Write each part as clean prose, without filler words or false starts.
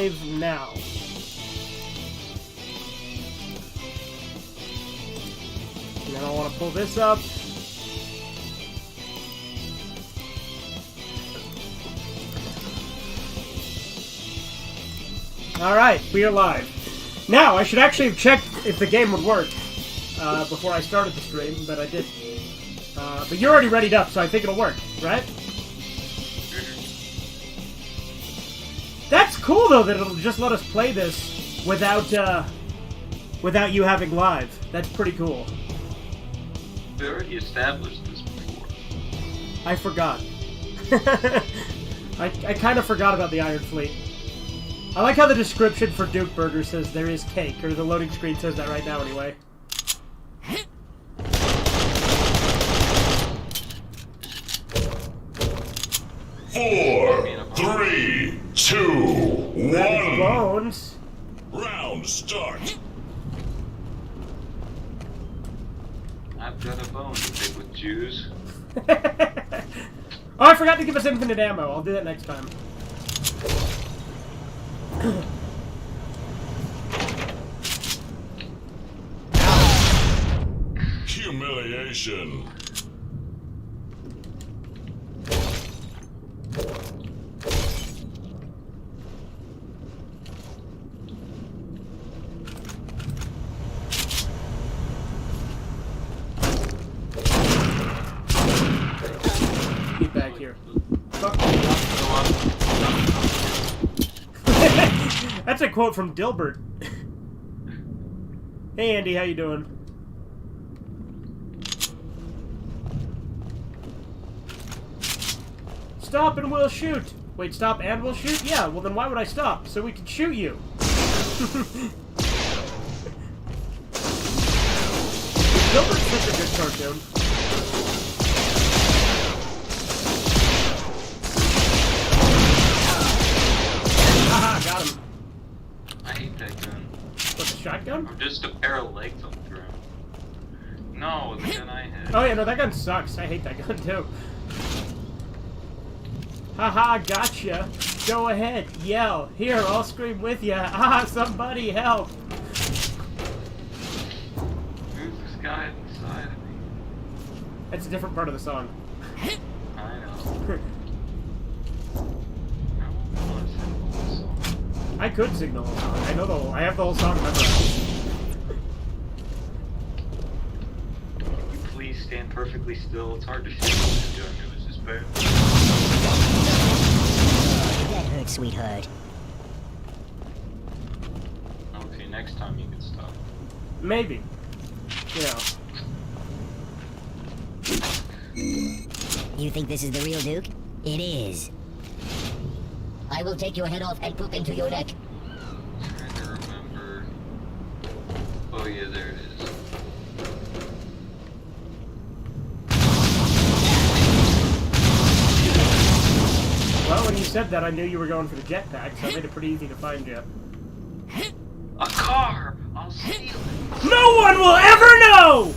live now. And then I want to pull this up. Alright, we are live. Now, I should actually have checked if the game would work before I started the stream, but I didn't. But you're already readied up, so I think it'll work, right? That's cool, though, that it'll just let us play this without you having live. That's pretty cool. We already established this before. I forgot. I kind of forgot about the Iron Fleet. I like how the description for Duke Burger says there is cake, or the loading screen says that right now anyway. Four, 3, 2, 1. Bones. Round start. I've got a bone to pick with Jews. Oh, I forgot to give us infinite ammo. I'll do that next time. Humiliation. Get back here. Fuck. That's a quote from Dilbert. Hey Andy, how you doing? Stop and we'll shoot! Wait, stop and we'll shoot? Yeah, well then why would I stop? So we can shoot you! Dilbert's such a good cartoon. Haha, got him. I hate that gun. What's a shotgun? Or just a pair of legs on the ground. No, the gun I had. Oh yeah, no, that gun sucks. I hate that gun too. Haha, gotcha. Go ahead, yell. Here, I'll scream with ya. Ah, somebody help. Who's this guy inside of me? That's a different part of the song. I know. I could signal a song. I know the whole, I have the whole song memorized. Can you please stand perfectly still? It's hard to shoot what you're doing. It was just bad. That hurt, sweetheart. Okay, next time you can stop. Maybe. You know. You think this is the real Duke? It is. I will take your head off and poop into your neck. I'm trying to remember. Oh yeah, there it is. Well, when you said that, I knew you were going for the jetpack, so I made it pretty easy to find you. A car! I'll steal it! No one will ever know!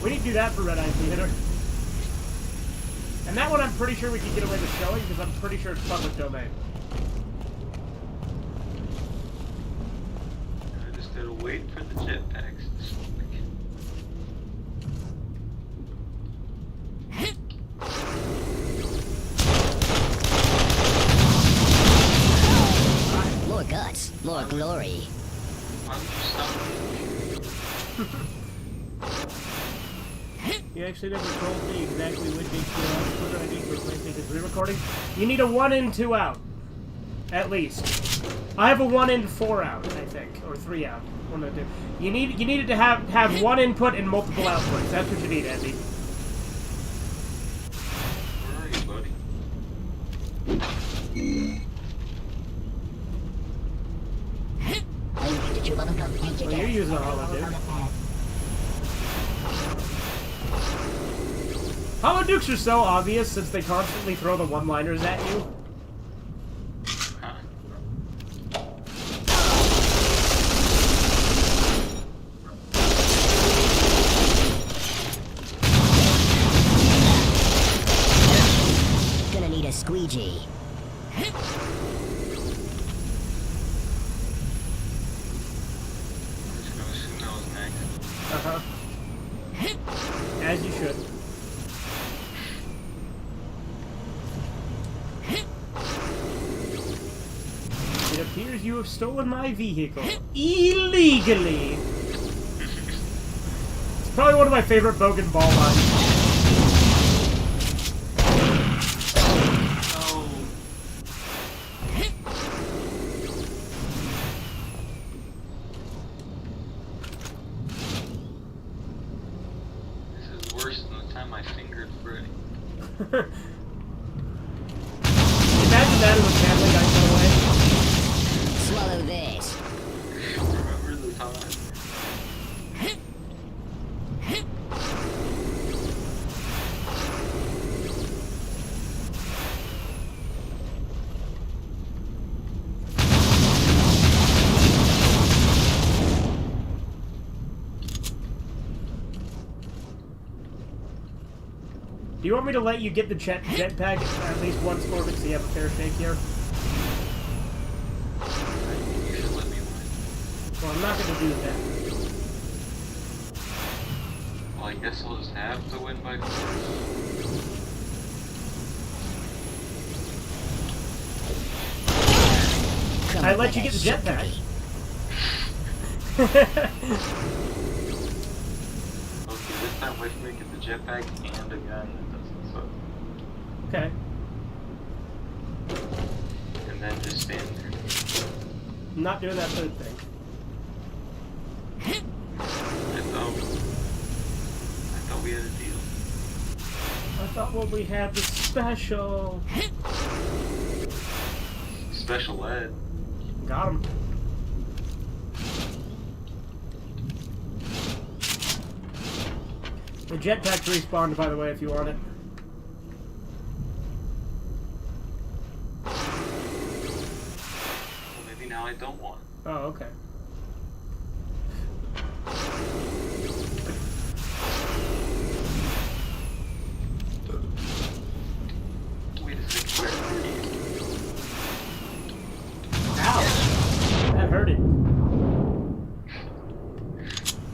We need to do that for Red Eye Theater. And that one I'm pretty sure we can get away with showing, because I'm pretty sure it's public domain. I just gotta wait for the jetpacks to swing. More guts, more glory. Why would you stop me? You actually never told me exactly which HDR what I need for PlayStation 3 recording. You need a 1 in, 2 out. At least. I have a 1 in, 4 out, I think. Or 3 out. One of the two. You needed to have 1 input and multiple outputs. That's what you need, Andy. Where are you, buddy? Well, you're using a holo, dude. Holo Dukes are so obvious since they constantly throw the one-liners at you. Huh? Gonna need a squeegee. It appears you have stolen my vehicle. Illegally! It's probably one of my favorite Bogan Ball lines. Oh. This is worse than the time I fingered Freddy. Imagine that as a Family Guy away. Swallow this. Remember the time? Do you want me to let you get the jetpack at least once, Corbin, so you have a fair shake here? You should let me win. Well, I'm not going to do that. Well, I guess I'll just have to win by force. I let you get the jetpack. Okay, this time wait for me to get the jetpack and a gun that doesn't suck. Okay. And then just stand there. I'm not doing that third thing. I thought we had a deal. I thought what we had was special. Special ed. Got him. The jetpack respawned, by the way, if you want it. Well, maybe now I don't want it. Oh, okay. Wait a second, where are you? Ouch! That hurted.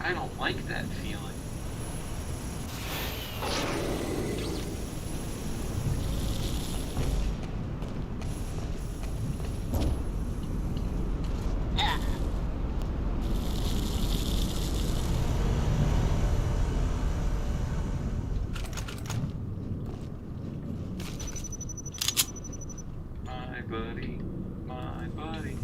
I don't like that feeling. My buddy.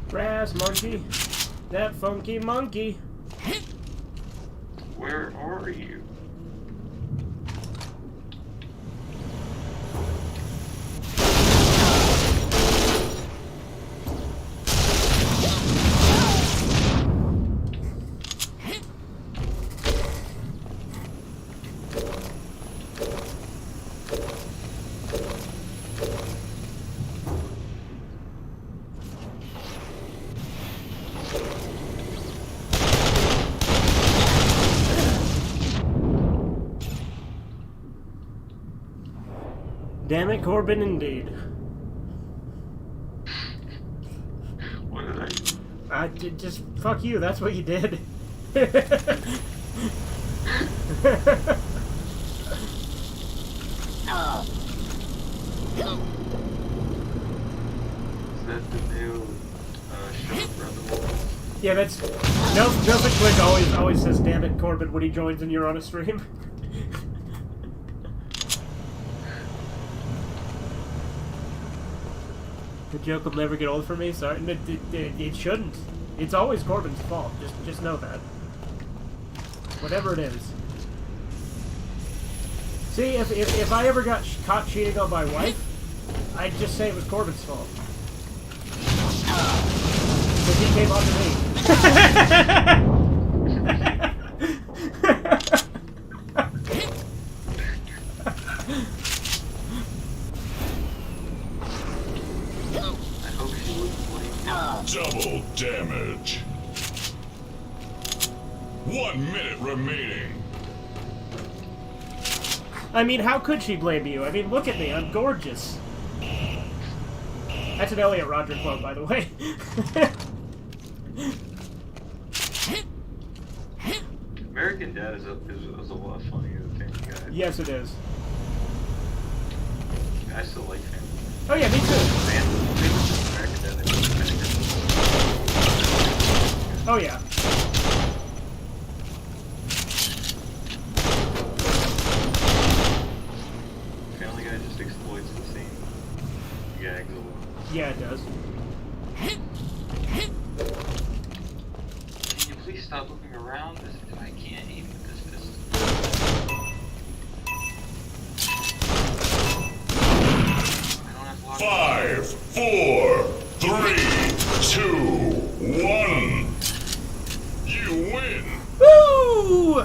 Brass monkey. That funky monkey. Where are you? Damn it, Corbin, indeed. What did I do? I did just fuck you. That's what you did. Oh. Is that the new show around the world? Yeah, that's Joseph Quick always says "damn it, Corbin" when he joins and you're on a stream. The joke will never get old for me. Sorry, it shouldn't. It's always Corbin's fault. Just know that. Whatever it is. See, if I ever got caught cheating on my wife, I'd just say it was Corbin's fault. Because he came on to me. I hope she wouldn't blame me. Double damage. 1 minute remaining. I mean, how could she blame you? I mean, look at me. I'm gorgeous. That's an Elliot Rodger quote, by the way. American Dad is a lot funnier than Family Guy. Yes, it is. I still like Family Guy. Oh yeah, me too. American Dad, I think Oh yeah. Family Guy just exploits the same gags a lot. Yeah, it does. Can you please stop looking around? I can't aim with this pistol. I don't have lock. 5, 4, 3, 2, 1. You win. Woo!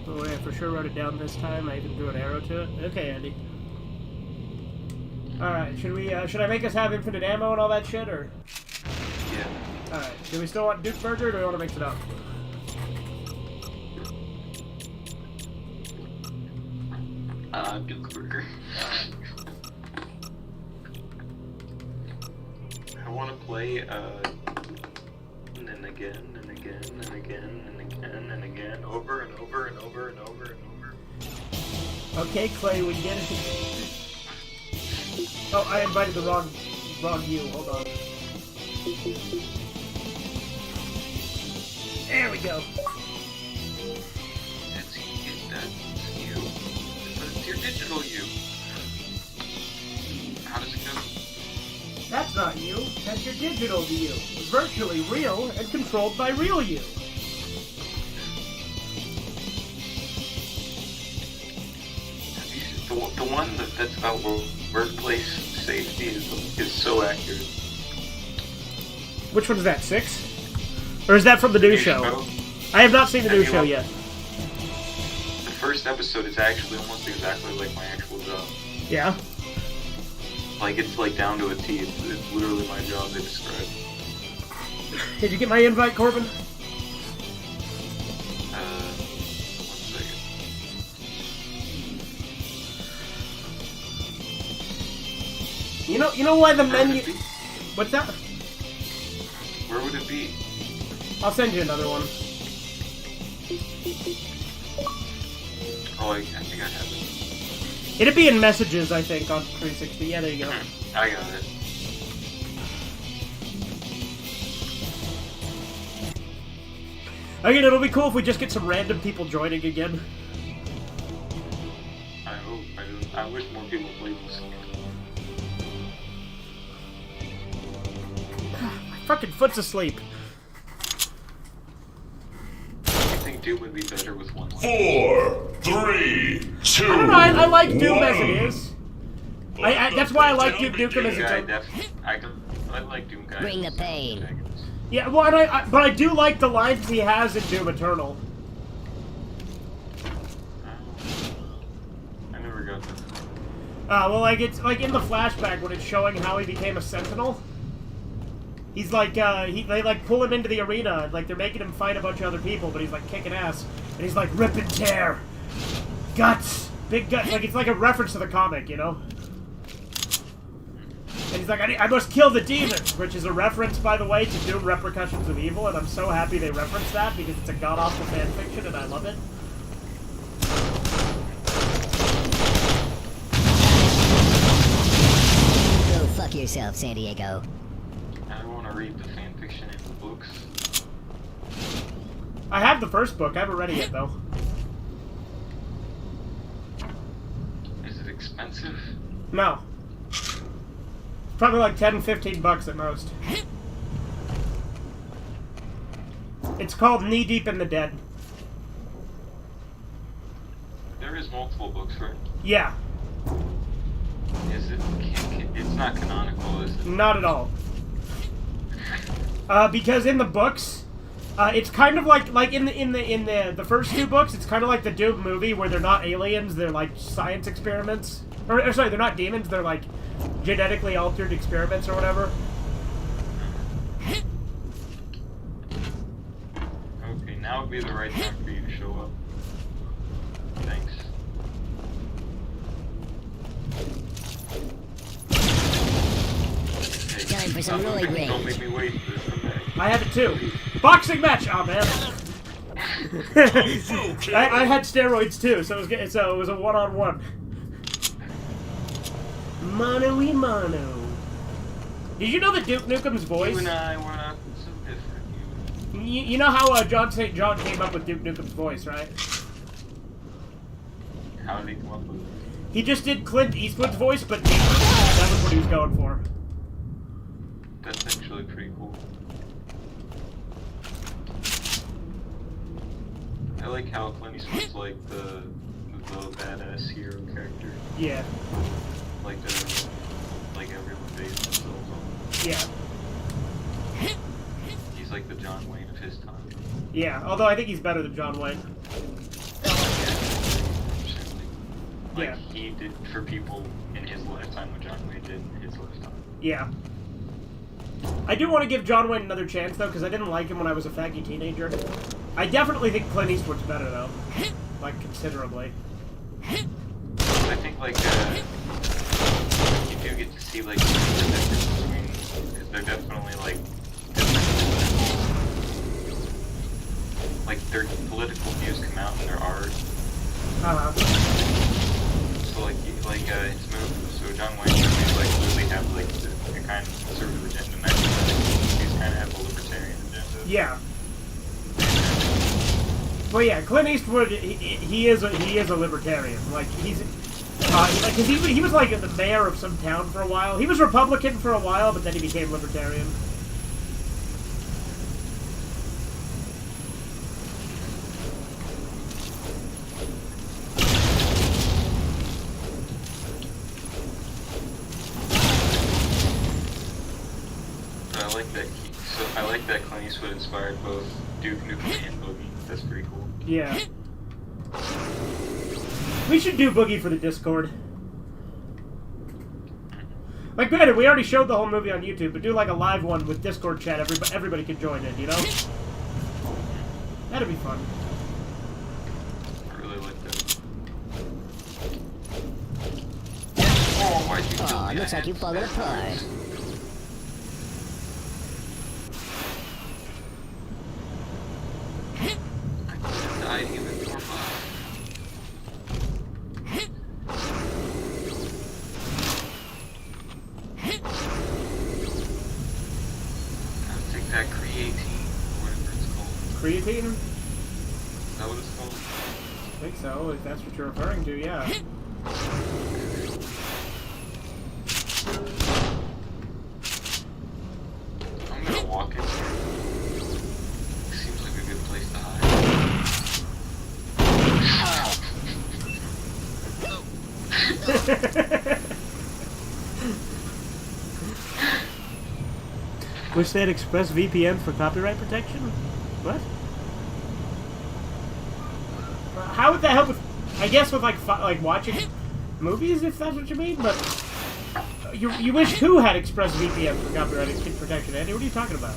Oh yeah, for sure wrote it down this time. I even threw an arrow to it. Okay, Andy. Alright, should I make us have infinite ammo and all that shit, or? Yeah. Alright, do we still want Duke Burger, or do we want to mix it up? Duke Burger. I want to play, and then again, and again, and again, and again, and again, over and over and over and over and over. Okay, Clay, we get it. Oh, I invited the wrong you. Hold on. There we go. That's you. It's your digital you. How does it go? That's not you. That's your digital you. Virtually real and controlled by real you. The one that's about workplace safety is so accurate. Which one's that, 6? Or is that from the new show? I have not seen the new show yet. The first episode is actually almost exactly like my actual job. Yeah? Like, it's like down to a T. It's literally my job they describe. Did you get my invite, Corbin? One second. You know why the Where would menu... it be? What's that? Where would it be? I'll send you another one. Oh, I think I have it. It'd be in messages, I think, on 360. Yeah, there you go. I got it. Again, it'll be cool if we just get some random people joining again. I hope. I wish more people played this game. My fucking foot's asleep. I think Doom would be better with one line. 4, 3, 2. I don't know, I like Doom as it 1. is. That's why I like Duke Nukem as Guy, it's I like Doom Guy. Bring the pain. Yeah, well, but I do like the lines he has in Doom Eternal. I never got that. Well, like, it's like in the flashback when it's showing how he became a Sentinel. He's like, they like pull him into the arena, and like they're making him fight a bunch of other people, but he's like kicking ass, and he's like rip and tear, guts, big guts. Like it's like a reference to the comic, you know. And he's like, I must kill the demons, which is a reference, by the way, to Doom Repercussions of Evil, and I'm so happy they referenced that because it's a god-awful fanfiction, and I love it. Go fuck yourself, San Diego. I want to read the fanfiction in the books. I have the first book. I haven't read it yet, though. Is it expensive? No. Probably like 10, 15 bucks at most. It's called Knee Deep in the Dead. There is multiple books, right? Yeah. Is it? It's not canonical, is it? Not at all. Because in the books, it's kind of like in the first two books, it's kind of like the Doom movie where they're not aliens, they're like science experiments. Or sorry, they're not demons, they're like genetically altered experiments or whatever. Okay, now would be the right time for you to show up. Thanks. Hey, Time for some roid Don't make rage. me wait for this. Okay. I have it too. Boxing match! Oh man. I had steroids too, so it was a one-on-one. Mano-y-mano. Did you know that Duke Nukem's voice? You and I were not so different. You know how John St. John came up with Duke Nukem's voice, right? How did he come up with it? He just did Clint Eastwood's voice, but deeper. That was what he was going for. That's actually pretty cool. I like how Clint Eastwood's like the badass hero character. Yeah. Like everyone based themselves on. Yeah. He's like the John Wayne of his time. Yeah. Although I think he's better than John Wayne. Like Yeah. he did for people in his lifetime what John Wayne did in his lifetime. Yeah. I do want to give John Wayne another chance, though, because I didn't like him when I was a faggy teenager. I definitely think Clint Eastwood's better, though. Like, considerably. I think, like, you do get to see, like, the difference between, because they're definitely, like, their political views come out in their art. Uh-huh. So, like, his movie, so John Wayne movies, like, literally have, like, the kind of conservative agenda message. These kind of have a libertarian agenda. Yeah. Well, yeah, Clint Eastwood, he is a libertarian. Like, he's, because he was like the mayor of some town for a while. He was Republican for a while, but then he became libertarian. I like that Clint Eastwood inspired both Duke Nukem and Boogie. That's pretty cool. Yeah. We should do Boogie for the Discord. Like, granted, we already showed the whole movie on YouTube, but do like a live one with Discord chat. Everybody can join in, you know? That'd be fun. I really like that. Oh, why'd you kill me? Looks like you've fallen apart. I even more buff. I'll take that creatine, whatever it's called. Creatine? Is that what it's called? I think so, if that's what you're referring to, yeah. I'm gonna walk in here. Seems like a good place to hide. Wish they had ExpressVPN for copyright protection? What? How would that help with, I guess with like watching movies, if that's what you mean, but you wish who had ExpressVPN for copyright protection, Andy? What are you talking about?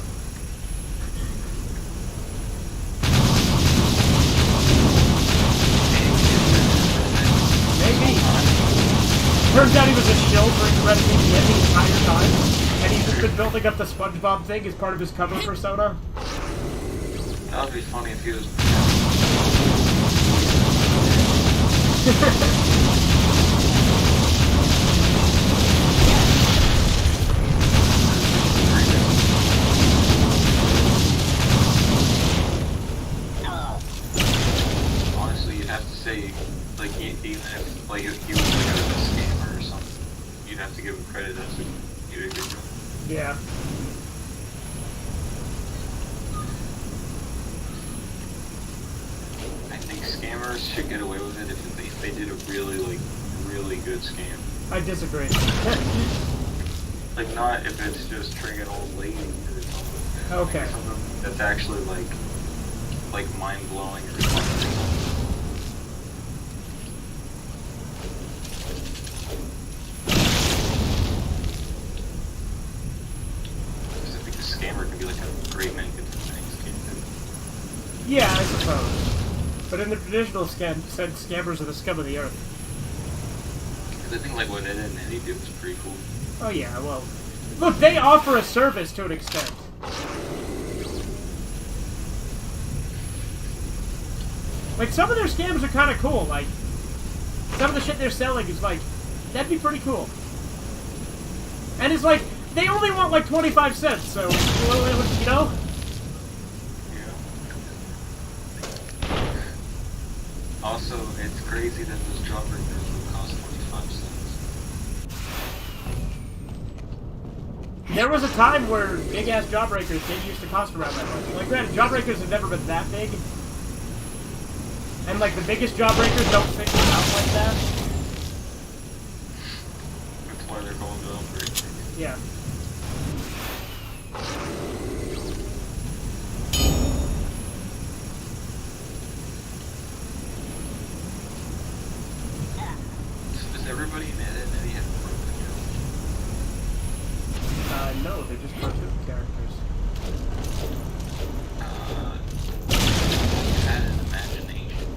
Maybe. Turns out he was a shill for ExpressVPN the entire time, and he's just been building up the SpongeBob thing as part of his cover persona. That would be funny if he was. Honestly, you'd have to say, like, even if, like, if he was, like, a scammer or something, you'd have to give him credit as he did a good job. Yeah. I think scammers should get away with it if they did a really good scam. I disagree. Like, not if it's just tricking old ladies or something. Okay. Like, something that's actually, like mind-blowing or something. Because I think a scammer can be, like, a great many different things, can't it? Yeah, I suppose. But in the traditional sense, scammers are the scum of the earth. Because I think, like, what Ed and Eddie did was pretty cool. Oh yeah, well, Look, they offer a service to an extent. Like, some of their scams are kind of cool. Like, some of the shit they're selling is like, that'd be pretty cool. And it's like, they only want like 25 cents, so, you know? Yeah. Also, it's crazy that those jawbreakers will cost 25 cents. There was a time where big-ass jawbreakers did used to cost around that much. Like, granted, jawbreakers have never been that big. And, like, the biggest jawbreakers don't fit out like that. That's why they're going to upgrade. Yeah. Does everybody in Ed, Ed, Eddie have broken jokes? No, they're just cartoon characters. Had an imagination.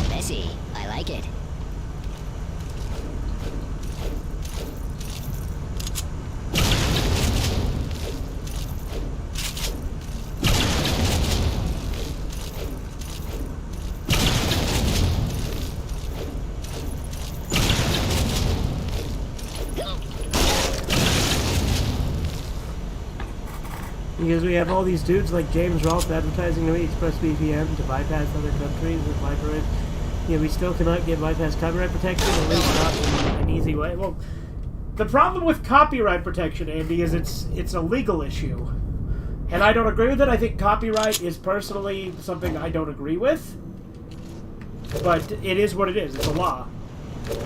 Messy. I like it. Because we have all these dudes like James Rolfe advertising to me ExpressVPN to bypass other countries with copyright. Yeah, we still cannot get bypass copyright protection, at least not in an easy way. Well, the problem with copyright protection, Andy, is it's a legal issue. And I don't agree with it. I think copyright is personally something I don't agree with. But it is what it is. It's a law. Is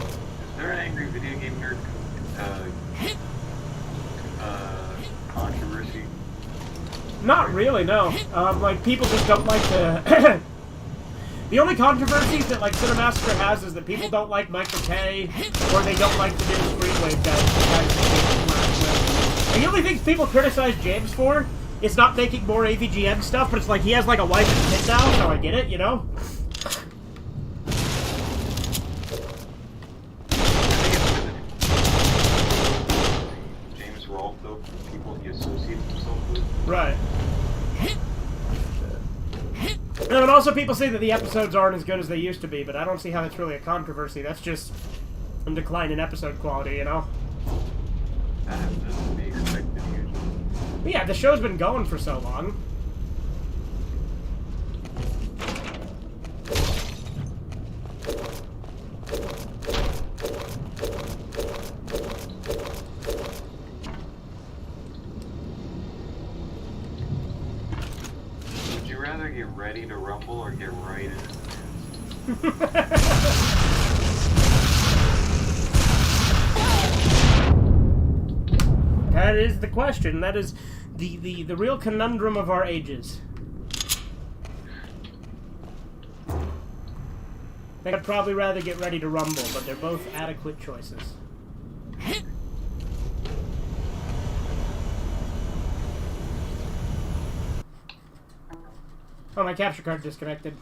there an angry video game nerd controversy? Not really, no. Like, people just don't like to... The only controversy that, like, Cinemassacre has is that people don't like Michael K, or they don't like the new Screenwave guy. And the only thing people criticize James for is not making more AVGN stuff, but it's like he has, like, a wife and kid now, so I get it, you know? James Rolfe, though, people he associates himself with. Right. No, and also people say that the episodes aren't as good as they used to be, but I don't see how that's really a controversy. That's just a decline in episode quality, you know? That doesn't be expected usually. But yeah, the show's been going for so long. Would you rather get ready to rumble or get right in it? That is the question. That is the real conundrum of our ages. I think I'd probably rather get ready to rumble, but they're both adequate choices. Oh, my capture card disconnected.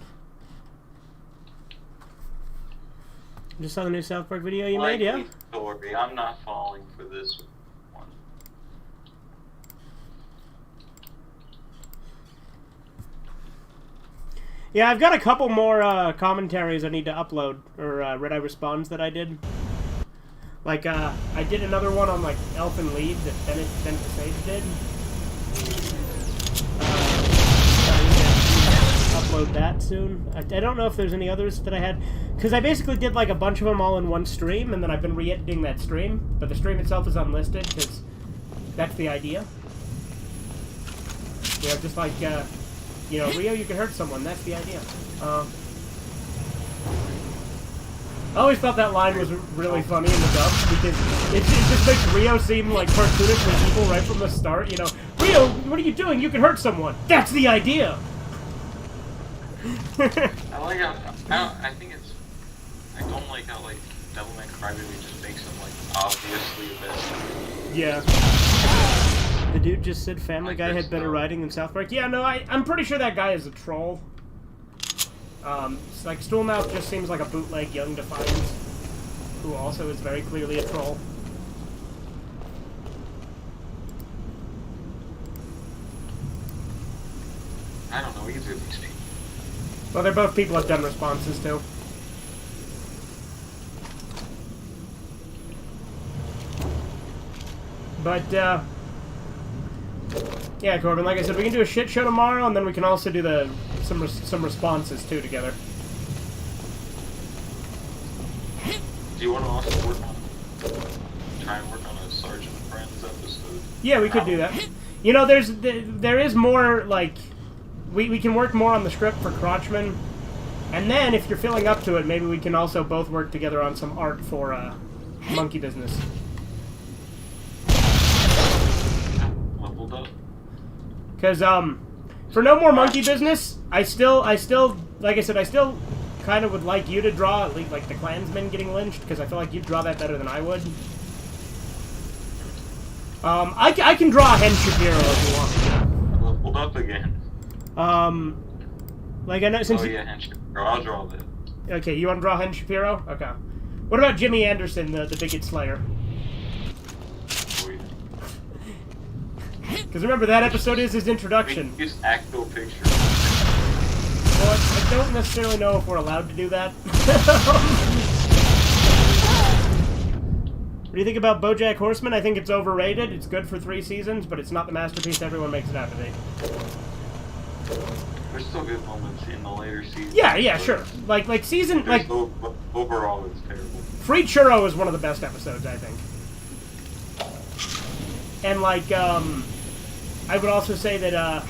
Just saw the new South Park video you made, yeah? Story. I'm not falling for this one. Yeah, I've got a couple more commentaries I need to upload, or Red Eye Responds that I did. Like, I did another one on, like, Elfin Lead that Bennett Sage did. Upload that soon. I don't know if there's any others that I had, because I basically did like a bunch of them all in one stream, and then I've been re-editing that stream, but the stream itself is unlisted, because that's the idea. You know, just like, you know, Rio, you can hurt someone, that's the idea. I always thought that line was really funny in the dub, because it just makes Rio seem like cartoonishly evil right from the start, you know. Rio, what are you doing? You can hurt someone. That's the idea! I like how, I think it's, I don't like how, like, Devil May Cry really just makes him, like, obviously a bad. Yeah. The dude just said Family Guy had better writing than South Park. Yeah, no, I'm pretty sure that guy is a troll. It's like Stoolmouth just seems like a bootleg Young Defiance, who also is very clearly a troll. I don't know either of these people. Well, they're both people I've done responses to. But, yeah, Corbin, like I said, we can do a shit show tomorrow, and then we can also do some responses, too, together. Do you want to also try and work on a Sergeant Friends episode? Yeah, we could do that. You know, there is more, like, we can work more on the script for Crotchman, and then, if you're feeling up to it, maybe we can also both work together on some art for, Monkey Business. Leveled up. Because, for No More Monkey Business, I still, like I said, I still kind of would like you to draw, at least, like, the Klansmen getting lynched, because I feel like you'd draw that better than I would. I can draw Hen Shapiro if you want. Leveled up again. Like, I know, since yeah, Hen Shapiro. I'll draw that. Okay, you want to draw Hen Shapiro? Okay. What about Jimmy Anderson, the Bigot Slayer? Because remember, that episode is his introduction. We use actual pictures. Well, I don't necessarily know if we're allowed to do that. What do you think about BoJack Horseman? I think it's overrated. It's good for 3 seasons, but it's not the masterpiece everyone makes it out to be. There's still good moments in the later seasons. Yeah, sure. Like season, like... Overall, it's terrible. Free Churro is one of the best episodes, I think. And, like, I would also say that,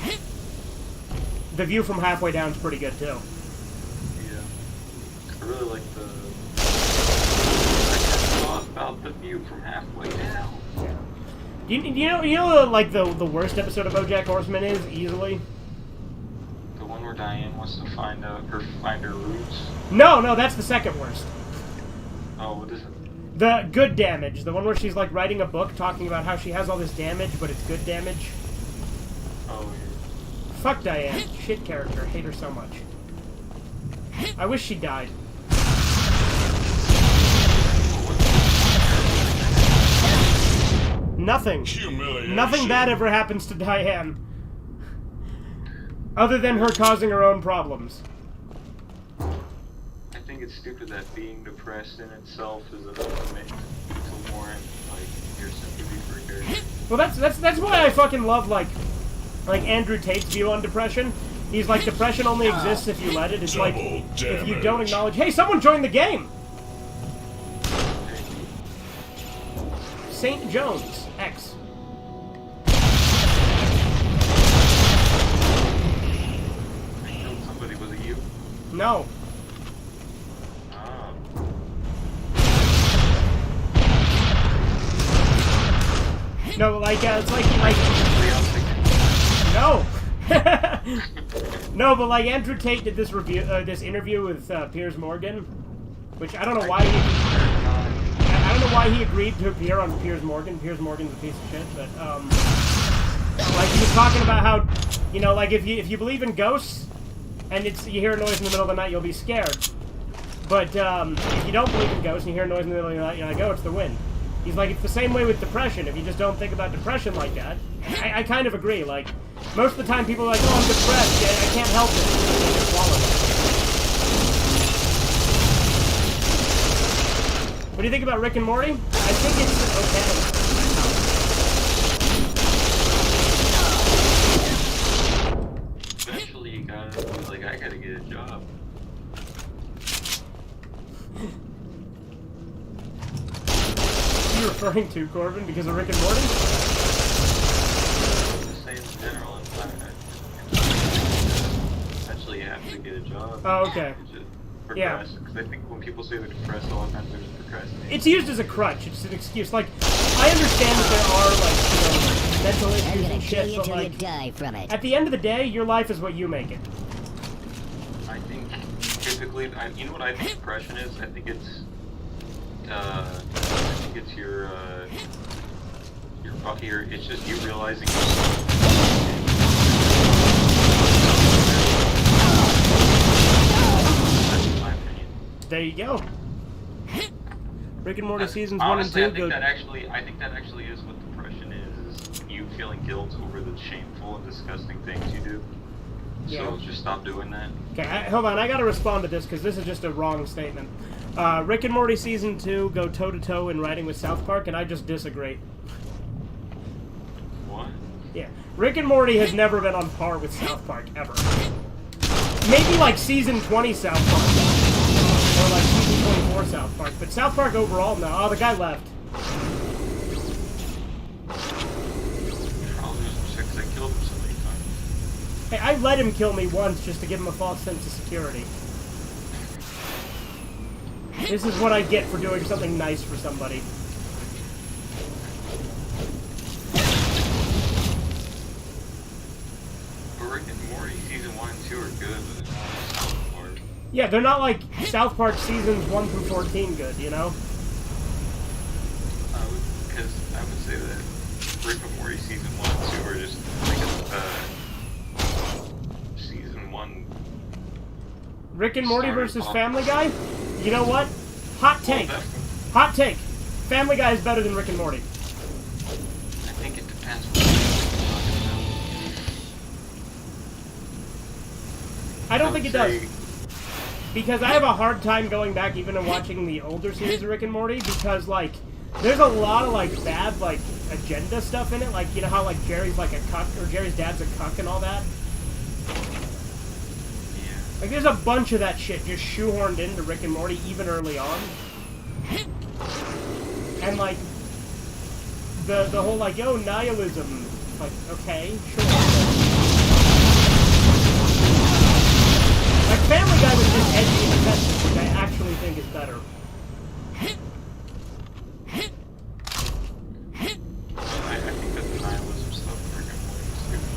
The View from Halfway Down is pretty good, too. Yeah. I really like I thought about The View from Halfway Down. Yeah. You know, like, the worst episode of BoJack Horseman is, easily? The one where Diane wants to find her roots? No, that's the second worst. Oh, what is it? The Good Damage, the one where she's, like, writing a book talking about how she has all this damage, but it's good damage. Oh, yeah. Fuck Diane. Shit character. Hate her so much. I wish she died. Nothing. Nothing bad ever happens to Diane. Other than her causing her own problems. I think it's stupid that being depressed in itself is enough to make to warrant, like, your sympathy for a character. Well, that's why I fucking love, like Andrew Tate's view on depression. He's like, depression only exists if you let it. It's like, if you don't acknowledge... Hey, someone joined the game! St. Jones, X. I killed somebody, was it you? No. Oh. No, like, it's like... No! No, but like, Andrew Tate did this this interview with Piers Morgan, which I don't know why I don't know why he agreed to appear on Piers Morgan. Piers Morgan's a piece of shit, but, like, he was talking about how, you know, like, if you believe in ghosts, and you hear a noise in the middle of the night, you'll be scared. But, if you don't believe in ghosts, and you hear a noise in the middle of the night, you're like, oh, it's the wind. He's like, it's the same way with depression. If you just don't think about depression like that, I kind of agree. Like, most of the time people are like, oh, I'm depressed. Yeah, I can't help it. They just swallow it. What do you think about Rick and Morty? I think it's okay. Eventually you gotta be like, I gotta get a job. What are you referring to, Corbin? Because of Rick and Morty? Just saying in general, eventually you have to get a job. Oh, okay. Yeah. Because I think when people say they're depressed, a lot of times they're just procrastinating. It's used as a crutch. It's an excuse. Like, I understand that there are, like, you know, mental issues and shit, but, like, die from it. At the end of the day, your life is what you make it. I think, typically, you know what I think depression is? I think it's your It's just you realizing. That's my opinion. There you go. Rick and Morty seasons Honestly, 1 and 2 I think that actually is what depression is you feeling guilt over the shameful and disgusting things you do. Yeah. So just stop doing that. Okay, hold on. I gotta respond to this because this is just a wrong statement. Rick and Morty season 2 go toe-to-toe in writing with South Park, and I just disagree. What? Yeah. Rick and Morty has never been on par with South Park, ever. Maybe like season 20 South Park. Or like season 24 South Park. But South Park overall, no. Oh, the guy left. Probably just because I killed him so many times. Hey, I let him kill me once just to give him a false sense of security. This is what I get for doing something nice for somebody. But Rick and Morty season 1 and 2 are good, but they're not South Park. Yeah, they're not like South Park seasons 1 through 14 good, you know? Because I would say that Rick and Morty season 1 and 2 are just like season 1. Rick and Morty Started versus off- Family Guy? You know what? Hot take. Well, Hot take. Family Guy is better than Rick and Morty. I think it depends what you're talking about. I don't think it does. Say- Because I have a hard time going back even and watching the older series of Rick and Morty because, like, there's a lot of, like, bad, like, agenda stuff in it. Like, you know how, like, Jerry's, like, a cuck, or Jerry's dad's a cuck and all that? Yeah. Like, there's a bunch of that shit just shoehorned into Rick and Morty even early on. And, like, the whole, like, oh, nihilism. Like, okay, sure. Like, Family Guy was just edgy and offensive, which I actually think is better. I think that the nihilism stuff in Rick and Morty was stupid.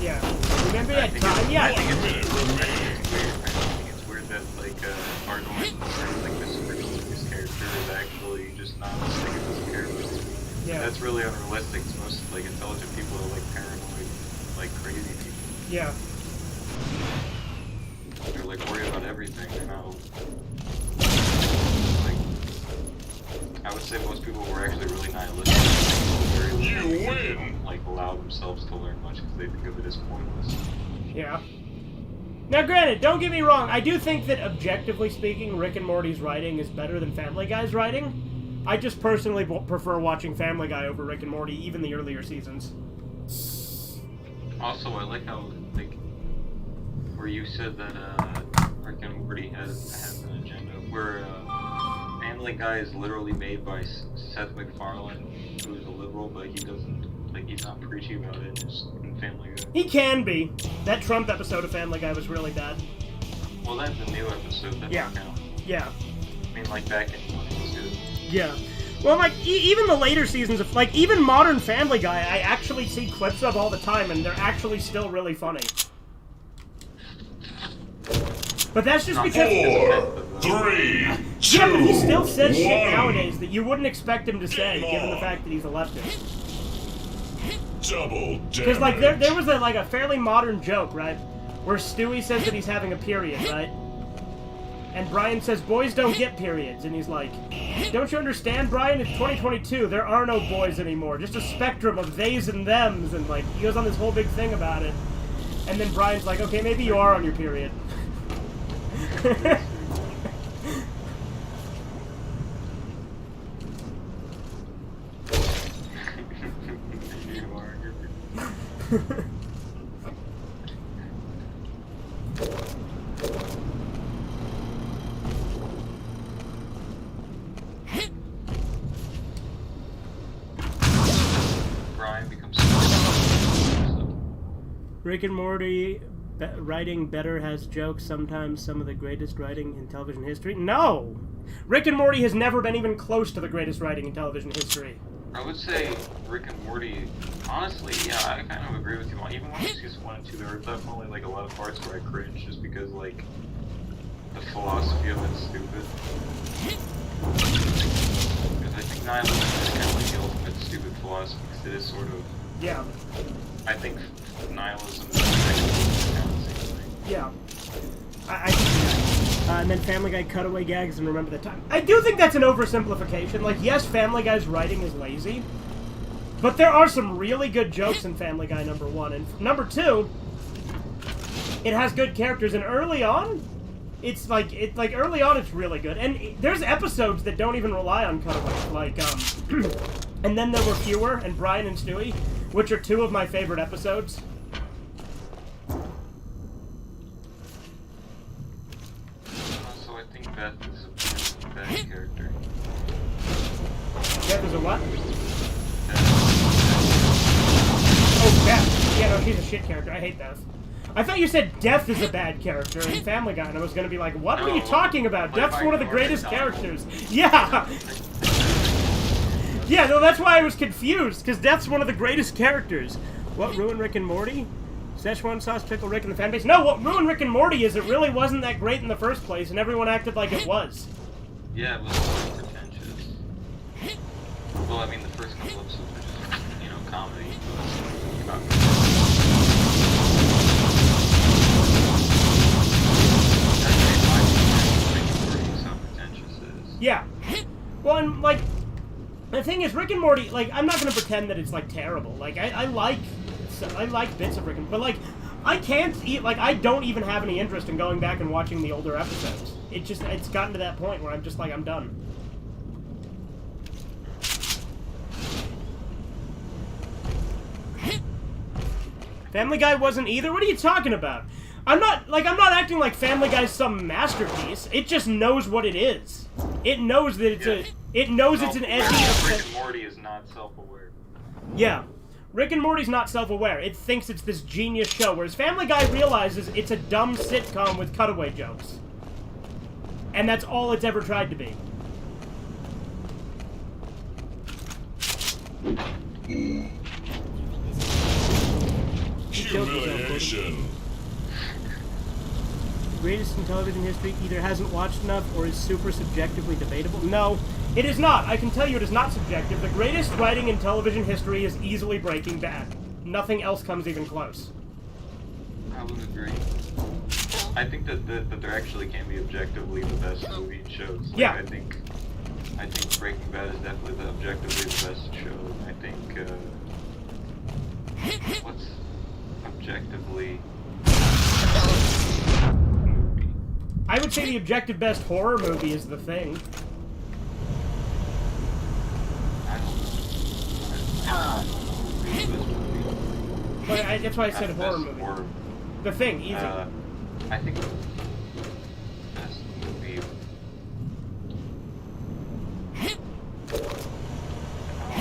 Yeah. Remember that time? I Yeah. think it's weird. I think it's weird that, like, Arnold, like, this ridiculous character is actually just nihilistic and doesn't care about it. Yeah. That's really unrealistic. Most, like, intelligent people are, like, paranoid, like, crazy people. Yeah. They're like worried about everything. They're not like. I would say most people were actually really nihilistic. You win! Don't, like, allow themselves to learn much because they think of it as pointless. Yeah. Now, granted, don't get me wrong. I do think that, objectively speaking, Rick and Morty's writing is better than Family Guy's writing. I just personally prefer watching Family Guy over Rick and Morty, even the earlier seasons. Also, I like how, like, where you said that Rick and Morty has an agenda, where Family Guy is literally made by Seth MacFarlane, who is a liberal, but he doesn't, like, he's not preachy about it. Just in Family Guy. He can be. That Trump episode of Family Guy was really bad. Well, that's a new episode. That Yeah. don't count. Yeah. I mean, like, back in when it was good. Yeah. Well, like, even the later seasons of, like, even modern Family Guy, I actually see clips of all the time, and they're actually still really funny. But that's just because... 4, 3, 2, Yeah, but he still says shit 1. nowadays that you wouldn't expect him to say, Game given the on. fact that he's a leftist. Double damage. Because, like, there was a fairly modern joke, right? Where Stewie says that he's having a period, right? And Brian says, boys don't get periods. And he's like, don't you understand, Brian? It's 2022. There are no boys anymore. Just a spectrum of theys and thems. And, like, he goes on this whole big thing about it. And then Brian's like, okay, maybe you are on your period. You are. Brian becomes. Rick and Morty writing better has jokes, sometimes some of the greatest writing in television history. No! Rick and Morty has never been even close to the greatest writing in television history. I would say Rick and Morty, honestly, yeah, I kind of agree with you. Even when season 1 and 2, there are definitely, like, a lot of parts where I cringe just because, like, the philosophy of it's stupid. Because I think nihilism is kind of like the ultimate stupid philosophy, because it is sort of... Yeah. I think nihilism is kind of the same thing. Yeah. I can see that. And then Family Guy cutaway gags and remember the time. I do think that's an oversimplification. Like, yes, Family Guy's writing is lazy, but there are some really good jokes in Family Guy, number one. And number two, it has good characters. And early on, it's really good. And there's episodes that don't even rely on cutaways. Like, And Then There Were Fewer and Brian and Stewie, which are two of my favorite episodes. Also, I think Beth is a bad character. Beth is a what? Oh, Beth. Yeah, no, she's a shit character. I hate Beth. I thought you said Death is a bad character in Family Guy, and I was going to be like, what are you talking about? Death's one of the greatest characters. Yeah! Yeah, no, that's why I was confused, because Death's one of the greatest characters. What ruined Rick and Morty? Szechuan sauce, pickle Rick and the fanbase? No, what ruined Rick and Morty is it really wasn't that great in the first place, and everyone acted like it was. Yeah, it was so pretentious. Well, I mean, the first couple episodes were just, comedy. Yeah. Well, and, like, the thing is, Rick and Morty, like, I'm not gonna pretend that it's, like, terrible. Like, I like bits of Rick and... But, like, I can't eat... Like, I don't even have any interest in going back and watching the older episodes. It's gotten to that point where I'm just like, I'm done. Family Guy wasn't either? What are you talking about? I'm not acting like Family Guy's some masterpiece. It just knows what it is. It knows that it's it's an edgy... Rick and Morty is not self-aware. Yeah. Rick and Morty's not self-aware. It thinks it's this genius show, whereas Family Guy realizes it's a dumb sitcom with cutaway jokes. And that's all it's ever tried to be. Humiliation. Greatest in television history either hasn't watched enough or is super subjectively debatable. No, it is not. I can tell you it is not subjective. The greatest writing in television history is easily Breaking Bad. Nothing else comes even close. I would agree. I think that there actually can be objectively the best movie and shows. Like, Yeah. I think Breaking Bad is definitely objectively the best show. I think what's objectively movie? I would say the objective best horror movie is The Thing. I don't know. But that's why I said horror movie. The Thing, easy. I think the best movie.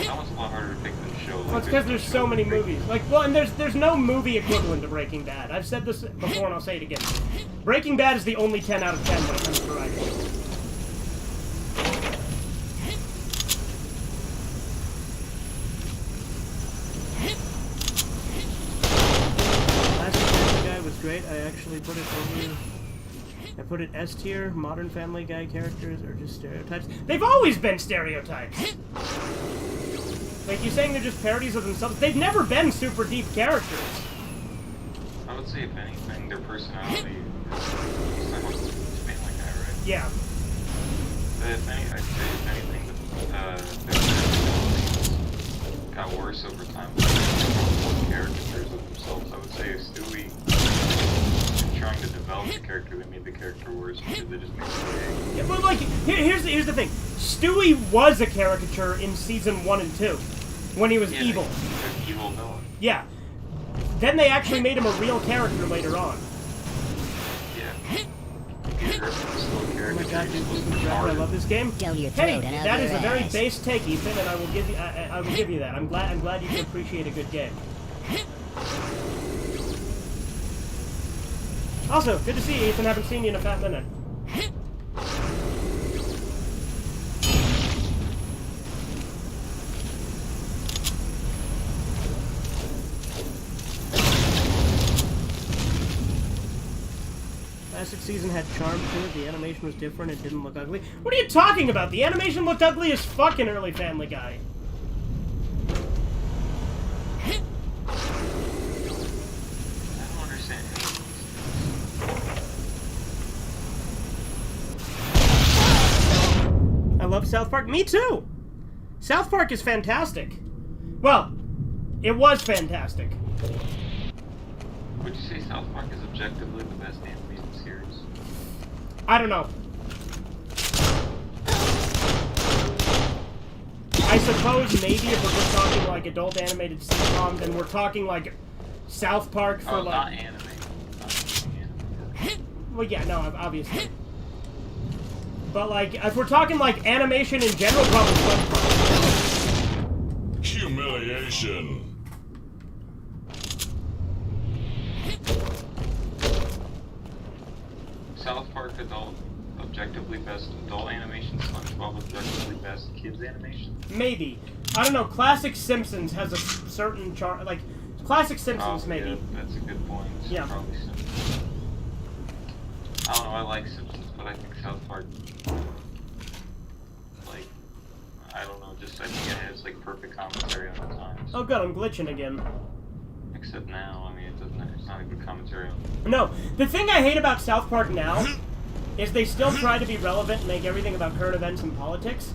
That one's a lot harder to pick than show. Well, it's because there's so many movies. Like, well, and there's no movie equivalent to Breaking Bad. I've said this before, and I'll say it again. Breaking Bad is the only 10 out of 10 when it comes to writing. Last Family Guy was great. I actually put it over... I put it S tier. Modern Family Guy characters are just stereotypes. They've always been stereotypes! Like, you're saying they're just parodies of themselves? They've never been super deep characters. I would say, if anything, their personality is somewhat Family Guy, right? Yeah. I'd say, if anything, their personalities got worse over time. More caricatures of themselves. I would say if Stewie was trying to develop the character, they made the character worse because they just made it gay. Yeah, but, like, here's the thing. Stewie was a caricature in season 1 and 2. When he was evil. He was an evil villain. Yeah. Then they actually made him a real character later on. Yeah. Peter Griffin was still a Oh character. my god, He dude, was Ethan, I love this game. Down your Hey, throat and out that your is a very ass. base take, Ethan, and I will give you I will give you that. I'm glad you can appreciate a good game. Also, good to see you, Ethan. Haven't seen you in a fat minute. Classic season had charm to it. The animation was different. It didn't look ugly. What are you talking about? The animation looked ugly as fucking early Family Guy. I don't understand I love South Park. Me too! South Park is fantastic. Well, it was fantastic. Would you say South Park is objectively the best animated series? I don't know. I suppose maybe if we're just talking like adult animated sitcom, then we're talking like South Park for like... not animated. Not animated. Well, yeah, no, obviously. But like, if we're talking like animation in general, probably SpongeBob. Humiliation. South Park adult, objectively best adult animation. SpongeBob objectively best kids animation. Maybe. I don't know. Classic Simpsons has a certain charm. Like, Classic Simpsons, maybe. Yeah, that's a good point. Yeah. Probably Simpsons. I don't know. I like Simpsons, but I think South Park, like, I don't know. Just I think it has like perfect commentary on the times. Oh, good. I'm glitching again. Except now, I mean, it doesn't. It's not a good commentary on. No, the thing I hate about South Park now is they still try to be relevant and make everything about current events and politics,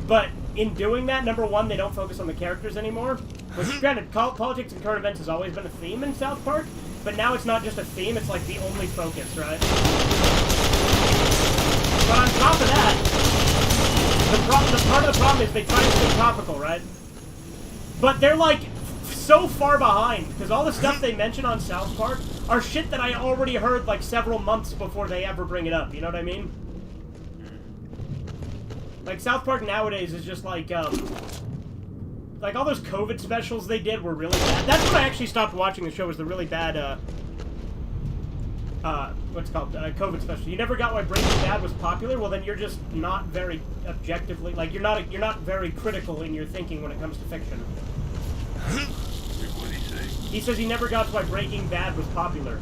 but in doing that, number one, they don't focus on the characters anymore, which, granted, politics and current events has always been a theme in South Park, but now it's not just a theme, it's like the only focus, right? But on top of that, the part of the problem is they try to stay topical, right? But they're like so far behind, because all the stuff they mention on South Park are shit that I already heard like several months before they ever bring it up, you know what I mean? Like, South Park nowadays is just like all those COVID specials they did were really bad. That's when I actually stopped watching the show, was the really bad, what's it called, COVID special. You never got why Breaking Bad was popular? Well, then you're just not very objectively, like, you're not very critical in your thinking when it comes to fiction. What did he say? He says he never got why Breaking Bad was popular.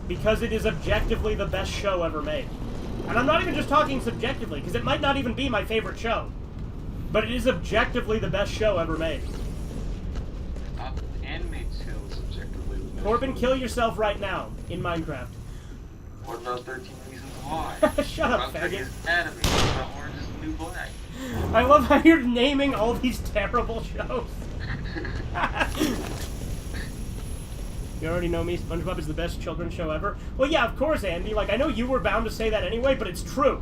Because it is objectively the best show ever made. And I'm not even just talking subjectively, because it might not even be my favorite show. But it is objectively the best show ever made. Animated still is objectively the best. Corbin, kill yourself right now in Minecraft. What about 13 Reasons Why? Shut up, What about faggot. Grey's Anatomy? What about Orange is the New Black? I love how you're naming all these terrible shows. You already know me, SpongeBob is the best children's show ever. Well, yeah, of course, Andy. Like, I know you were bound to say that anyway, but it's true.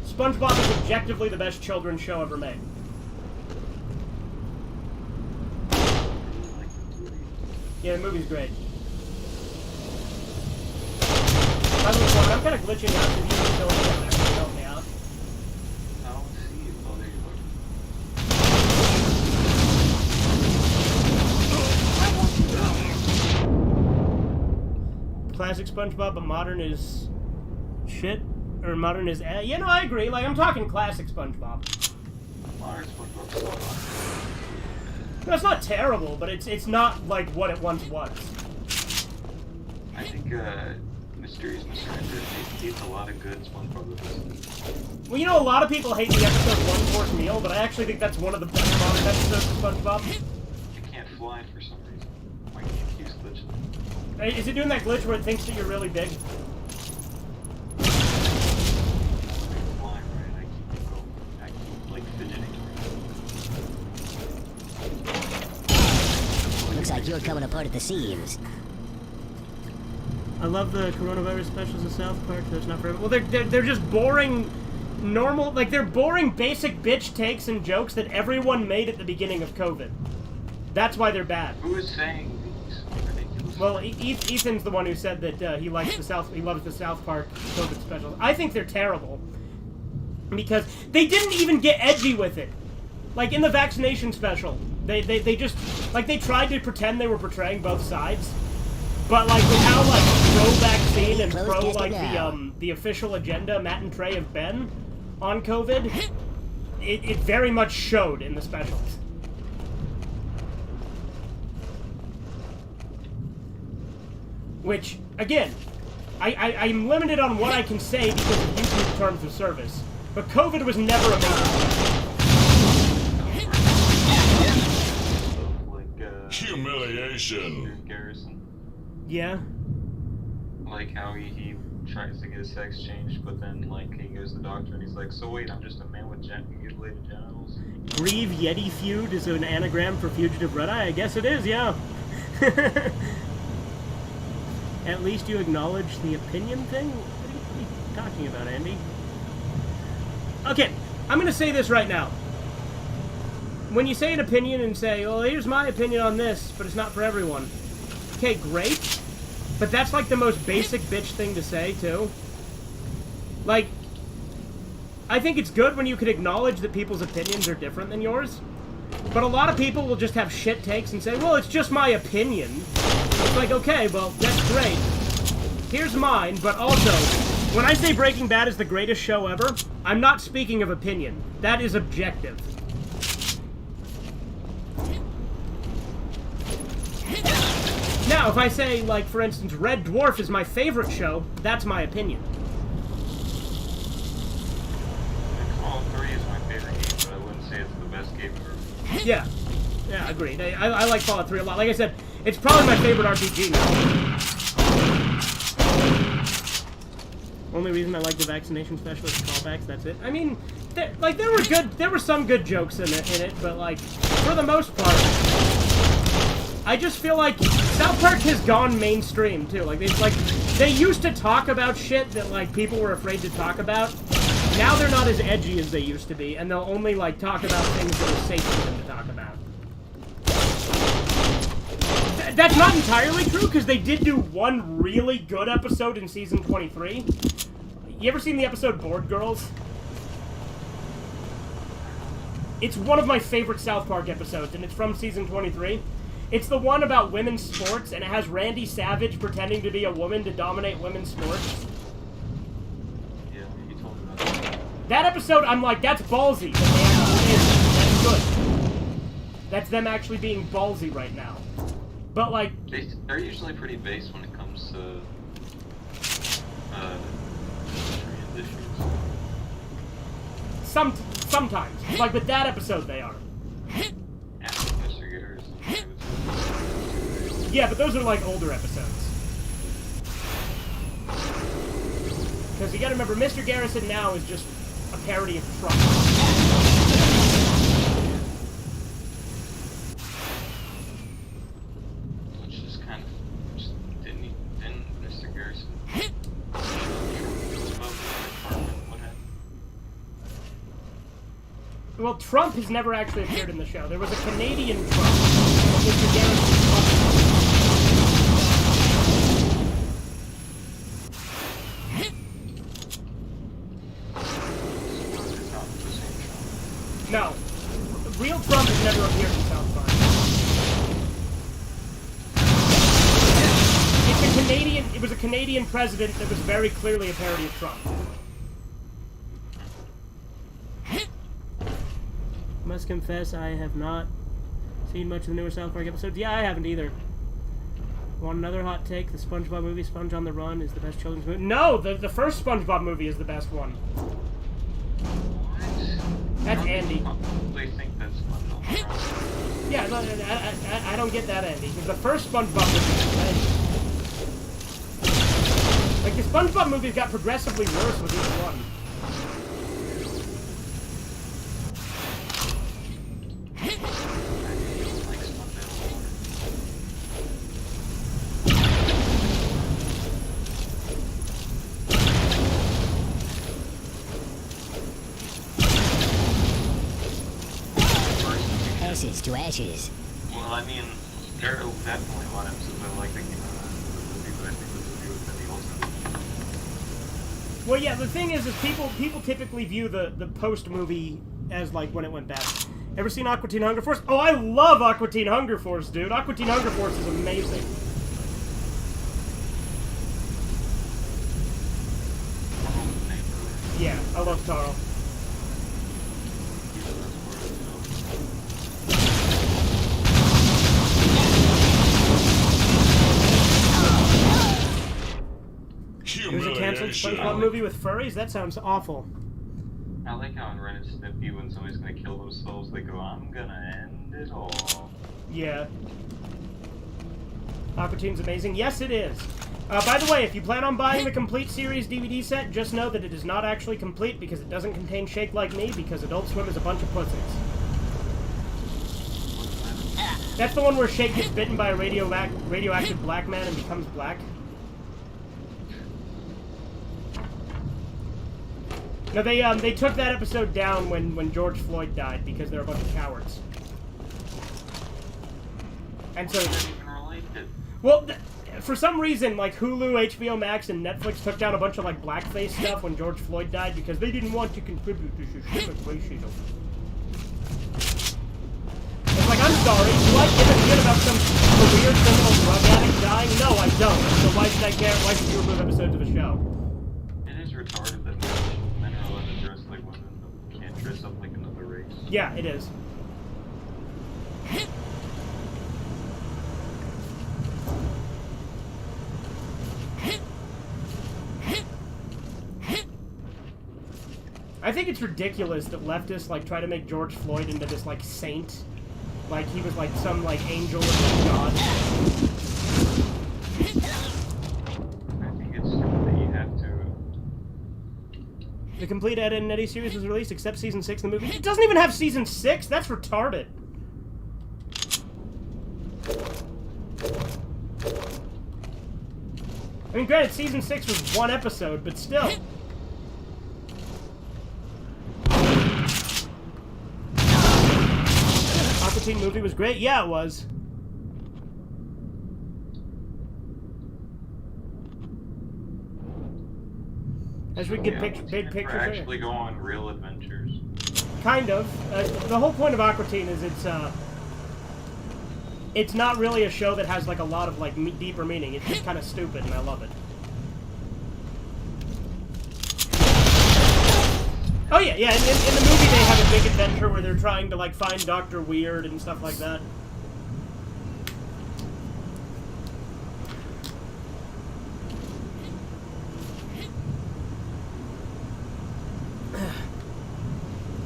SpongeBob is objectively the best children's show ever made. Yeah, the movie's great. By the way, Corbin, I'm kind of glitching out, so you can still actually help me out. I don't see you. Oh, there you Classic SpongeBob, but modern is shit, or modern is yeah, no, I agree. Like, I'm talking classic SpongeBob. Modern SpongeBob's so hot. No, it's not terrible, but it's not like what it once was. I think Mysterious Mr. Ender hates a lot of good SpongeBob episodes. Well, you know, a lot of people hate the episode One Course Meal, but I actually think that's one of the best modern episodes of SpongeBob. It can't fly for some reason. My game keeps glitching. Hey, is it doing that glitch where it thinks that you're really big? Flying, right? I keep like fidgeting. Looks like you're coming apart at the seams. I love the coronavirus specials of South Park. That's not for everyone. Well, they're just boring, normal, like they're boring, basic bitch takes and jokes that everyone made at the beginning of COVID. That's why they're bad. Who is saying these ridiculous? Well, Ethan's the one who said that he loves the South Park COVID specials. I think they're terrible because they didn't even get edgy with it. Like in the vaccination special, they just like they tried to pretend they were portraying both sides, but like with how like pro-vaccine and pro like the official agenda Matt and Trey have been on COVID, it very much showed in the specials. Which, again, I'm limited on what I can say because of YouTube terms of service. But COVID was never a Like, Humiliation. Garrison. Yeah. Like how he tries to get his sex changed, but then like he goes to the doctor and he's like, so wait, I'm just a man with mutilated genitals. Grieve Yeti feud is an anagram for fugitive red eye. I guess it is, yeah. At least you acknowledge the opinion thing? What are you talking about, Andy? Okay, I'm gonna say this right now. When you say an opinion and say, well, here's my opinion on this, but it's not for everyone. Okay, great. But that's like the most basic bitch thing to say, too. Like, I think it's good when you can acknowledge that people's opinions are different than yours. But a lot of people will just have shit takes and say, well, it's just my opinion. It's like, okay, well, that's great. Here's mine, but also, when I say Breaking Bad is the greatest show ever, I'm not speaking of opinion. That is objective. Now, if I say, like, for instance, Red Dwarf is my favorite show, that's my opinion. Call of 3 is my favorite game, but I wouldn't say it's the best game ever. Yeah. Yeah, agreed. I like Fallout 3 a lot. Like I said, it's probably my favorite RPG now. Only reason I like the vaccination specialist callbacks, that's it. I mean, there were some good jokes in it, but like, for the most part, I just feel like South Park has gone mainstream too. Like they used to talk about shit that like people were afraid to talk about. Now they're not as edgy as they used to be, and they'll only like talk about things that are safe for them to talk about. That's not entirely true, because they did do one really good episode in season 23. You ever seen the episode Bored Girls? It's one of my favorite South Park episodes, and it's from season 23. It's the one about women's sports, and it has Randy Savage pretending to be a woman to dominate women's sports. Yeah, you told me about that. That episode, I'm like, that's ballsy. That's good. That's them actually being ballsy right now. But like, They're usually pretty base when it comes to transitions. Sometimes. Like with that episode, they are. Yeah, Mr. Garrison. Yeah, but those are like older episodes. Because you gotta remember, Mr. Garrison now is just a parody of Trump. Which is kind of just didn't Mr. Garrison. What happened? Well, Trump has never actually appeared in the show. There was a Canadian Trump. Mr. Garrison. No. Real Trump has never appeared in South Park. It was a Canadian president that was very clearly a parody of Trump. Must confess, I have not seen much of the newer South Park episodes. Yeah, I haven't either. Want another hot take? The SpongeBob movie, Sponge on the Run, is the best children's movie. No, the first SpongeBob movie is the best one. That's Andy. They think that's SpongeBob. Yeah, no, I don't get that, Andy. Because the first SpongeBob movie is amazing. Like, the SpongeBob movies got progressively worse with each one. Ashes to ashes. Well, I mean, there are definitely a lot of episodes I like that came out of the movie, but I think this movie was the ultimate. Well, yeah, the thing is people typically view the post-movie as, like, when it went bad. Ever seen Aqua Teen Hunger Force? Oh, I love Aqua Teen Hunger Force, dude. Aqua Teen Hunger Force is amazing. Yeah, I love Carl. SpongeBob movie with furries? That sounds awful. I like how in Ren and Stimpy, when somebody's gonna kill themselves, they go, "I'm gonna end it all." Yeah. Aquatine's amazing. Yes, it is. By the way, if you plan on buying the complete series DVD set, just know that it is not actually complete because it doesn't contain Shake Like Me because Adult Swim is a bunch of pussies. That's the one where Shake gets bitten by a radioactive black man and becomes black. No, they took that episode down when George Floyd died because they're a bunch of cowards. And so, well, for some reason, like Hulu, HBO Max, and Netflix took down a bunch of like blackface stuff when George Floyd died because they didn't want to contribute to systemic racism. It's like, I'm sorry, do I give a shit about some weird criminal drug addict dying? No, I don't. So why should I care? Why should you remove episodes of a show? It is retarded that men are allowed to dress like women, but can't dress up like another race. Yeah, it is. I think it's ridiculous that leftists like try to make George Floyd into this like saint, like he was like some like angel or god. I think it's stupid that you have to. The complete Ed and Eddie series was released except season 6 of the movie. It doesn't even have season 6. That's retarded. I mean, granted, season 6 was one episode, but still. Aquatine movie was great. Yeah, it was. As we get big pictures. Actually go on real adventures. Kind of. The whole point of Aquatine is it's not really a show that has like a lot of like deeper meaning. It's just kind of stupid, and I love it. Oh yeah, yeah. In the movie, they have a big adventure where they're trying to like find Dr. Weird and stuff like that.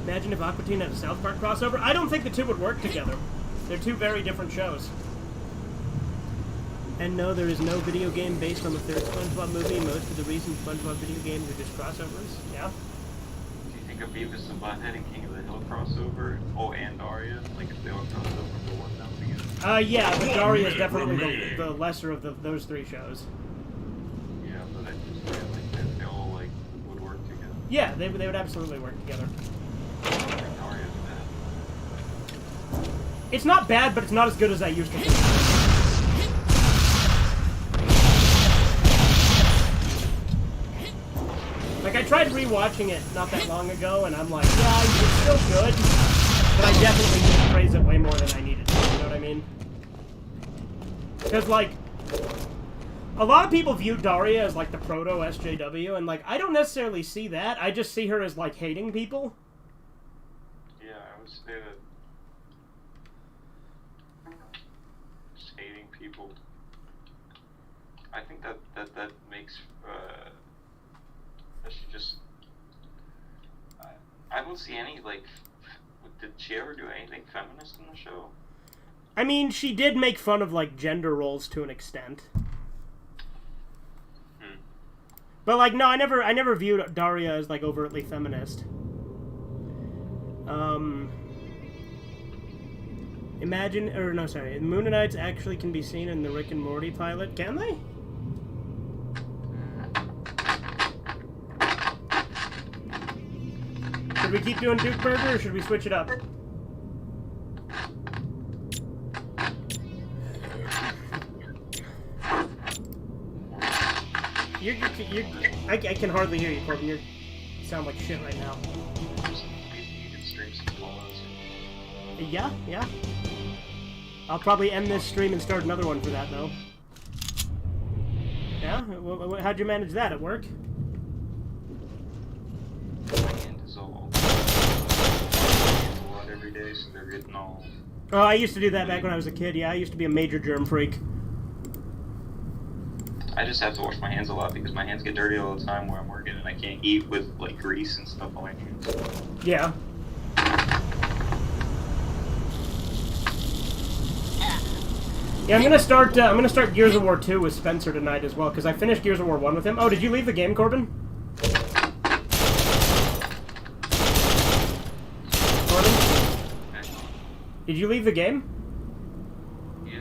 Imagine if Aquatine had a South Park crossover. I don't think the two would work together. They're two very different shows. And no, there is no video game based on the third SpongeBob movie. Most of the recent SpongeBob video games are just crossovers. Yeah. Do you think a Beavis and Butthead and King of the Hill crossover? Oh, and Daria? Like if they all crossed over to work out together? Yeah, but Daria is definitely the lesser of those three shows. Yeah, but I just think that they all like would work together. Yeah, they would absolutely work together. Daria's bad. It's not bad, but it's not as good as I used to think. Like, I tried rewatching it not that long ago, and I'm like, yeah, it's still good, but I definitely need to praise it way more than I needed to, you know what I mean? Because, like, a lot of people view Daria as, like, the proto-SJW, and, like, I don't necessarily see that. I just see her as, like, hating people. Yeah, I would say that just hating people. I think that makes that she just. I don't see any like. Did she ever do anything feminist in the show? I mean, she did make fun of like gender roles to an extent. But like, no, I never viewed Daria as like overtly feminist. Imagine, or no, sorry, Moonanites actually can be seen in the Rick and Morty pilot. Can they? Should we keep doing Duke Burger, or should we switch it up? I can hardly hear you, Corbin. You sound like shit right now. You can stream some photos. Yeah. I'll probably end this stream and start another one for that, though. Yeah? How'd you manage that at work? Every day, so they're getting all. Oh, I used to do that back when I was a kid. Yeah, I used to be a major germ freak. I just have to wash my hands a lot because my hands get dirty all the time where I'm working and I can't eat with like grease and stuff on my hands. Yeah. Yeah, I'm gonna start Gears of War 2 with Spencer tonight as well, because I finished Gears of War 1 with him. Oh, did you leave the game, Corbin? Corbin? Did you leave the game? Yeah.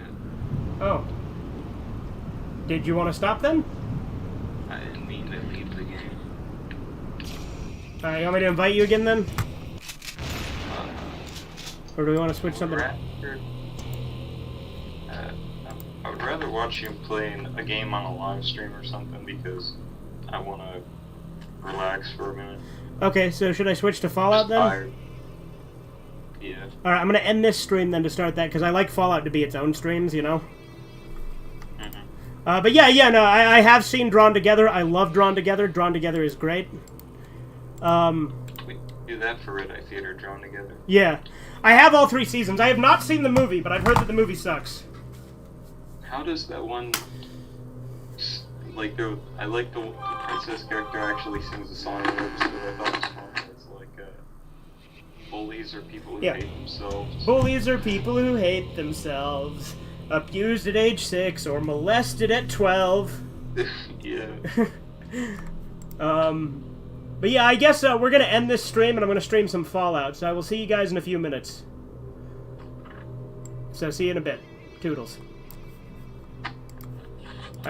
Oh. Did you want to stop then? I didn't mean to leave the game. Alright, you want me to invite you again then? Or do we want to switch something up? I would rather watch you playing a game on a live stream or something because I want to relax for a minute. Okay, so should I switch to Fallout then? Tired. Yeah. Alright, I'm gonna end this stream then to start that, because I like Fallout to be its own streams, you know? But yeah, no, I have seen Drawn Together. I love Drawn Together. Drawn Together is great. We do that for Red Eye Theater, Drawn Together. Yeah. I have all 3 seasons. I have not seen the movie, but I've heard that the movie sucks. How does that one... Like, I like the princess character actually sings a song in it, so I thought it was fun. It's like, bullies are people who hate themselves. Bullies are people who hate themselves. Abused at age 6 or molested at 12. Yeah. But yeah, I guess we're gonna end this stream and I'm gonna stream some Fallout, so I will see you guys in a few minutes. So see you in a bit. Toodles.